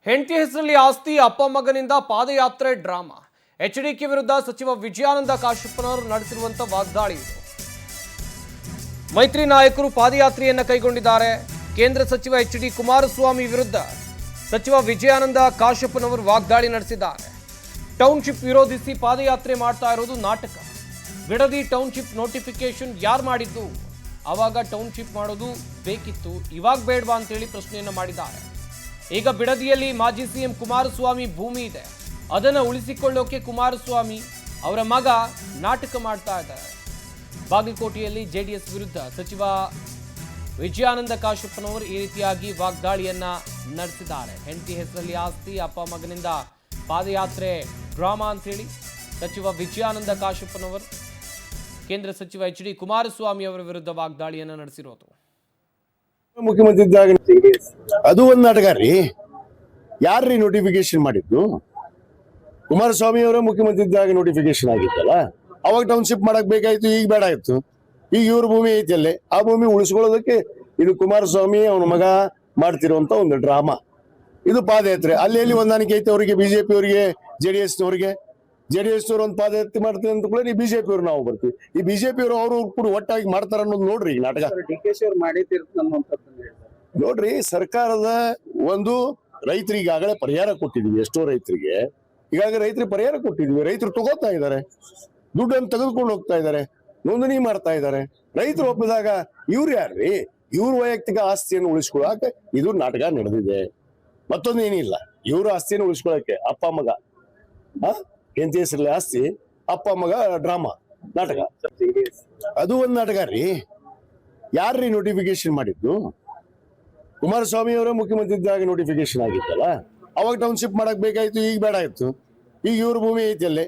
ಹೆಂಡತಿ ಹೆಸರಲ್ಲಿ ಆಸ್ತಿ ಅಪ್ಪ ಮಗನಿಂದ ಪಾದಯಾತ್ರೆ ಡ್ರಾಮಾ. ಎಚ್ಡಿಕೆ ವಿರುದ್ಧ ಸಚಿವ ವಿಜಯಾನಂದ ಕಾಶ್ಯಪ್ಪನವರು ನಡೆಸಿರುವಂತ ವಾಗ್ದಾಳಿ ಇದು. ಮೈತ್ರಿ ನಾಯಕರು ಪಾದಯಾತ್ರೆಯನ್ನ ಕೈಗೊಂಡಿದ್ದಾರೆ. ಕೇಂದ್ರ ಸಚಿವ ಎಚ್.ಡಿ. ಕುಮಾರಸ್ವಾಮಿ ವಿರುದ್ಧ ಸಚಿವ ವಿಜಯಾನಂದ ಕಾಶ್ಯಪ್ಪನವರು ವಾಗ್ದಾಳಿ ನಡೆಸಿದ್ದಾರೆ. ಟೌನ್ಶಿಪ್ ವಿರೋಧಿಸಿ ಪಾದಯಾತ್ರೆ ಮಾಡ್ತಾ ಇರೋದು ನಾಟಕ. ಬಿಡದಿ ಟೌನ್ಶಿಪ್ ನೋಟಿಫಿಕೇಶನ್ ಯಾರು ಮಾಡಿದ್ದು? ಆವಾಗ ಟೌನ್ಶಿಪ್ ಮಾಡೋದು ಬೇಕಿತ್ತು, ಇವಾಗ ಬೇಡವಾ ಅಂತೇಳಿ ಪ್ರಶ್ನೆಯನ್ನ ಮಾಡಿದ್ದಾರೆ. ಈಗ ಬಿಡದಿಯಲ್ಲಿ ಮಾಜಿ ಸಿಎಂ ಕುಮಾರಸ್ವಾಮಿ ಭೂಮಿ ಇದೆ, ಅದನ್ನು ಉಳಿಸಿಕೊಳ್ಳೋಕೆ ಕುಮಾರಸ್ವಾಮಿ ಅವರ ಮಗ ನಾಟಕ ಮಾಡ್ತಾ ಇದ್ದಾರೆ. ಬಾಗಲಕೋಟೆಯಲ್ಲಿ ಜೆಡಿಎಸ್ ವಿರುದ್ಧ ಸಚಿವ ವಿಜಯಾನಂದ ಕಾಶ್ಯಪ್ಪನವರು ಈ ರೀತಿಯಾಗಿ ವಾಗ್ದಾಳಿಯನ್ನ ನಡೆಸಿದ್ದಾರೆ. ಹೆಂಡತಿ ಹೆಸರಲ್ಲಿ ಆಸ್ತಿ ಅಪ್ಪ ಮಗನಿಂದ ಪಾದಯಾತ್ರೆ ಡ್ರಾಮಾ ಅಂತೇಳಿ ಸಚಿವ ವಿಜಯಾನಂದ ಕಾಶ್ಯಪ್ಪನವರು ಕೇಂದ್ರ ಸಚಿವ ಎಚ್.ಡಿ. ಕುಮಾರಸ್ವಾಮಿ ಅವರ ವಿರುದ್ಧ ವಾಗ್ದಾಳಿಯನ್ನ ನಡೆಸಿರೋದು. ಮುಖ್ಯಮಂತ್ರಿ ಇದ್ದಾಗ ಅದು ಒಂದು ನಾಟಕ ರೀ. ಯಾರ್ರೀ ನೋಟಿಫಿಕೇಶನ್ ಮಾಡಿದ್ದು? ಕುಮಾರಸ್ವಾಮಿ ಅವರ ಮುಖ್ಯಮಂತ್ರಿ ಇದ್ದಾಗ ನೋಟಿಫಿಕೇಶನ್ ಆಗಿತ್ತಲ್ಲ, ಅವಾಗ ಟೌನ್ಶಿಪ್ ಮಾಡಕ್ ಬೇಕಾಯ್ತು, ಈಗ ಬೇಡ ಆಯ್ತು. ಈಗ ಇವ್ರ ಭೂಮಿ ಐತಿ ಅಲ್ಲೇ, ಆ ಭೂಮಿ ಉಳಿಸ್ಕೊಳ್ಳೋದಕ್ಕೆ ಇದು ಕುಮಾರಸ್ವಾಮಿ ಅವನ ಮಗ ಮಾಡ್ತಿರುವಂತ ಒಂದು ಡ್ರಾಮಾ. ಇದು ಪಾದಯಾತ್ರೆ. ಅಲ್ಲಿ ಹೊಂದಾಣಿಕೆ ಐತೆ ಅವರಿಗೆ, ಬಿಜೆಪಿ ಅವರಿಗೆ, ಜೆಡಿಎಸ್ ನವರು ಒಂದು ಪಾದಯಾತ್ರೆ ಮಾಡ್ತೀವಿ ಅಂತ ಕೂಡ ಈ ಬಿಜೆಪಿ ಅವ್ರು ನಾವು ಬರ್ತೀವಿ. ಈ ಬಿಜೆಪಿ ಅವರು ಕೂಡ ಒಟ್ಟಾಗಿ ಮಾಡ್ತಾರ ಅನ್ನೋದು ನೋಡ್ರಿ ಈಗ ನಾಟಕ. ನೋಡ್ರಿ, ಸರ್ಕಾರದ ಒಂದು ರೈತರಿಗೆ ಈಗಾಗಲೇ ಪರಿಹಾರ ಕೊಟ್ಟಿದ್ವಿ. ಎಷ್ಟೋ ರೈತರಿಗೆ ಈಗಾಗಲೇ ಪರಿಹಾರ ಕೊಟ್ಟಿದ್ವಿ. ರೈತರು ತಗೋತಾ ಇದ್ದಾರೆ, ದುಡ್ಡನ್ನು ತೆಗೆದುಕೊಂಡು ಹೋಗ್ತಾ ಇದ್ದಾರೆ, ನೋಂದಣಿ ಮಾಡ್ತಾ ಇದ್ದಾರೆ. ರೈತರು ಒಪ್ಪಿದಾಗ ಇವ್ರು ಯಾರ್ರಿ? ಇವ್ರ ವೈಯಕ್ತಿಕ ಆಸ್ತಿಯನ್ನು ಉಳಿಸ್ಕೊಳಕ ಇದು ನಾಟಕ ನಡೆದಿದೆ. ಮತ್ತೊಂದೇನಿಲ್ಲ. ಇವ್ರ ಆಸ್ತಿಯನ್ನು ಉಳಿಸ್ಕೊಳಕ್ಕೆ ಅಪ್ಪ ಮಗ, ಹೆಂಡತಿ ಹೆಸರಲ್ಲಿ ಆಸ್ತಿ, ಅಪ್ಪ ಮಗ ಡ್ರಾಮಾ ನಾಟಕ. ಅದು ಒಂದು ನಾಟಕ ರೀ. ಯಾರ್ರೀ ನೋಟಿಫಿಕೇಶನ್ ಮಾಡಿದ್ದು? ಕುಮಾರಸ್ವಾಮಿ ಅವರ ಮುಖ್ಯಮಂತ್ರಿ ಇದ್ದಾಗ ನೋಟಿಫಿಕೇಶನ್ ಆಗಿತ್ತಲ್ಲ, ಅವಾಗ ಟೌನ್ಶಿಪ್ ಮಾಡಕ್ ಬೇಕಾಯ್ತು, ಈಗ ಬೇಡ ಆಯ್ತು. ಈಗ ಇವ್ರ ಭೂಮಿ ಐತಿ ಅಲ್ಲೇ,